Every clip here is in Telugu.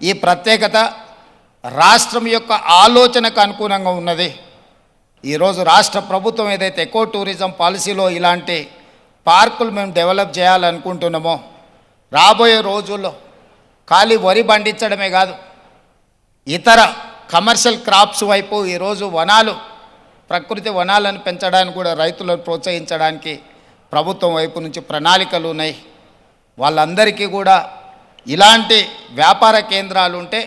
ఈ ప్రత్యేకత రాష్ట్రం యొక్క ఆలోచనకు అనుగుణంగా ఉన్నది. ఈరోజు రాష్ట్ర ప్రభుత్వం ఏదైతే ఎకో టూరిజం పాలసీలో ఇలాంటి పార్కులు మేము డెవలప్ చేయాలనుకుంటున్నామో, రాబోయే రోజుల్లో ఖాళీ వరి పండించడమే కాదు, ఇతర కమర్షియల్ క్రాప్స్ వైపు ఈరోజు వనాలు, ప్రకృతి వనాలను పెంచడానికి కూడా రైతులను ప్రోత్సహించడానికి ప్రభుత్వం వైపు నుంచి ప్రణాళికలు ఉన్నాయి. వాళ్ళందరికీ కూడా ఇలాంటి వ్యాపార కేంద్రాలు ఉంటే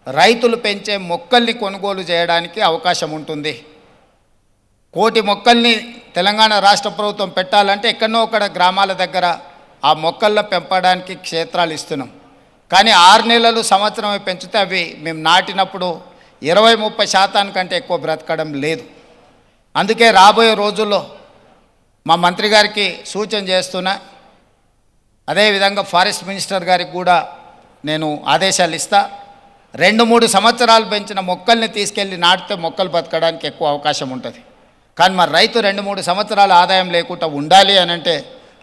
రైతులు పెంచే మొక్కల్ని కొనుగోలు చేయడానికి అవకాశం ఉంటుంది. 1,000,000 మొక్కల్ని తెలంగాణ రాష్ట్ర ప్రభుత్వం పెట్టాలంటే ఎక్కడో ఒకడ గ్రామాల దగ్గర ఆ మొక్కల్లో పెంపడానికి క్షేత్రాలు ఇస్తున్నాం. కానీ 6 నెలలు సంవత్సరమే పెంచితే అవి మేము నాటినప్పుడు 20-30% కంటే ఎక్కువ బ్రతకడం లేదు. అందుకే రాబోయే రోజుల్లో మా మంత్రి గారికి సూచన చేస్తున్నా, అదేవిధంగా ఫారెస్ట్ మినిస్టర్ గారికి కూడా నేను ఆదేశాలు ఇస్తా. 2-3 సంవత్సరాలు పెంచిన మొక్కల్ని తీసుకెళ్ళి నాటితే మొక్కలు బతకడానికి ఎక్కువ అవకాశం ఉంటుంది. కానీ మరి రైతు 2-3 సంవత్సరాల ఆదాయం లేకుండా ఉండాలి అని అంటే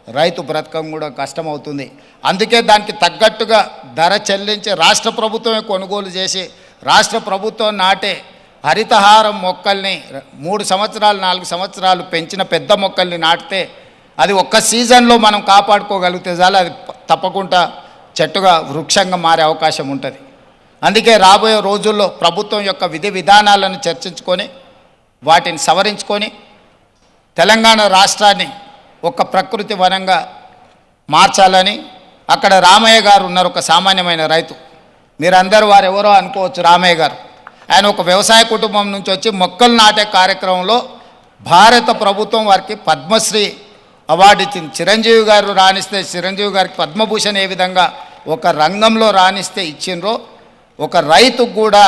రైతు బ్రతకం కూడా కష్టమవుతుంది. అందుకే దానికి తగ్గట్టుగా ధర చెల్లించి రాష్ట్ర ప్రభుత్వమే కొనుగోలు చేసి రాష్ట్ర ప్రభుత్వం నాటే హరితహారం మొక్కల్ని 3 సంవత్సరాలు 4 సంవత్సరాలు పెంచిన పెద్ద మొక్కల్ని నాటితే అది ఒక్క సీజన్లో మనం కాపాడుకోగలిగితే చాలు, అది తప్పకుండా చెట్టుగా వృక్షంగా మారే అవకాశం ఉంటుంది. అందుకే రాబోయే రోజుల్లో ప్రభుత్వం యొక్క విధి విధానాలను చర్చించుకొని వాటిని సవరించుకొని తెలంగాణ రాష్ట్రాన్ని ఒక ప్రకృతి వనంగా మార్చాలని. అక్కడ రామయ్య గారు ఉన్నారు, ఒక సామాన్యమైన రైతు. మీరందరూ వారెవరో అనుకోవచ్చు. రామయ్య గారు ఆయన ఒక వ్యవసాయ కుటుంబం నుంచి వచ్చి మొక్కలు నాటే కార్యక్రమంలో భారత ప్రభుత్వం వారికి పద్మశ్రీ అవార్డు ఇచ్చింది. చిరంజీవి గారు రాణిస్తే చిరంజీవి గారికి పద్మభూషణ్ ఏ విధంగా ఒక రంగంలో రాణిస్తే ఇచ్చిండ్రో, ఒక రైతుకు కూడా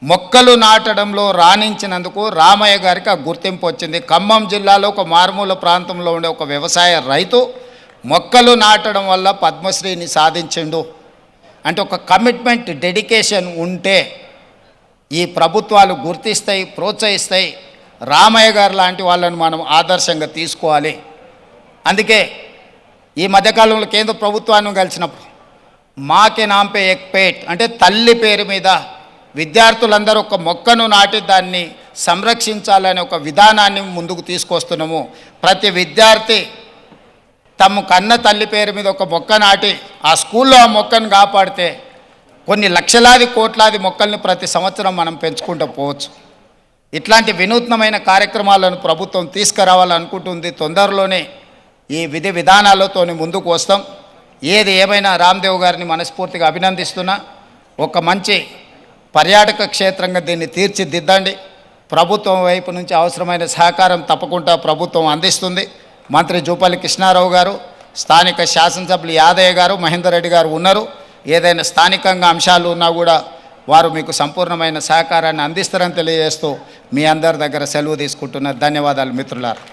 మొక్కలు నాటడంలో రాణించినందుకు రామయ్య గారికి ఆ గుర్తింపు వచ్చింది. ఖమ్మం జిల్లాలో ఒక మారుమూల ప్రాంతంలో ఉండే ఒక వ్యవసాయ రైతు మొక్కలు నాటడం వల్ల పద్మశ్రీని సాధించిండు. అంటే ఒక కమిట్మెంట్, డెడికేషన్ ఉంటే ఈ ప్రభుత్వాలు గుర్తిస్తాయి, ప్రోత్సహిస్తాయి. రామయ్య గారు లాంటి వాళ్ళను మనం ఆదర్శంగా తీసుకోవాలి. అందుకే ఈ మధ్యకాలంలో కేంద్ర ప్రభుత్వాన్ని కలిసినప్పుడు మాకే నాంపే ఎక్ పేట్ అంటే తల్లి పేరు మీద విద్యార్థులందరూ ఒక మొక్కను నాటి దాన్ని సంరక్షించాలనే ఒక విధానాన్ని ముందుకు తీసుకొస్తున్నాము. ప్రతి విద్యార్థి తమ కన్న తల్లి పేరు మీద ఒక మొక్క నాటి ఆ స్కూల్లో ఆ మొక్కను కాపాడితే కొన్ని లక్షలాది కోట్లాది మొక్కల్ని ప్రతి సంవత్సరం మనం పెంచుకుంటూ పోవచ్చు. ఇట్లాంటి వినూత్నమైన కార్యక్రమాలను ప్రభుత్వం తీసుకురావాలనుకుంటుంది. తొందరలోనే ఈ విధి విధానాలతో ముందుకు వస్తాం. ఏది ఏమైనా రామ్దేవ్ గారిని మనస్ఫూర్తిగా అభినందిస్తున్నా. ఒక మంచి పర్యాటక క్షేత్రంగా దీన్ని తీర్చిదిద్దండి. ప్రభుత్వం వైపు నుంచి అవసరమైన సహకారం తప్పకుండా ప్రభుత్వం అందిస్తుంది. మంత్రి జూపల్లి కృష్ణారావు గారు, స్థానిక శాసనసభ్యులు యాదయ్య గారు, మహేందర్ రెడ్డి గారు ఉన్నారు. ఏదైనా స్థానికంగా అంశాలు ఉన్నా కూడా వారు మీకు సంపూర్ణమైన సహకారాన్ని అందిస్తారని తెలియజేస్తూ మీ అందరి దగ్గర సెలవు తీసుకుంటున్నారు. ధన్యవాదాలు మిత్రులారా.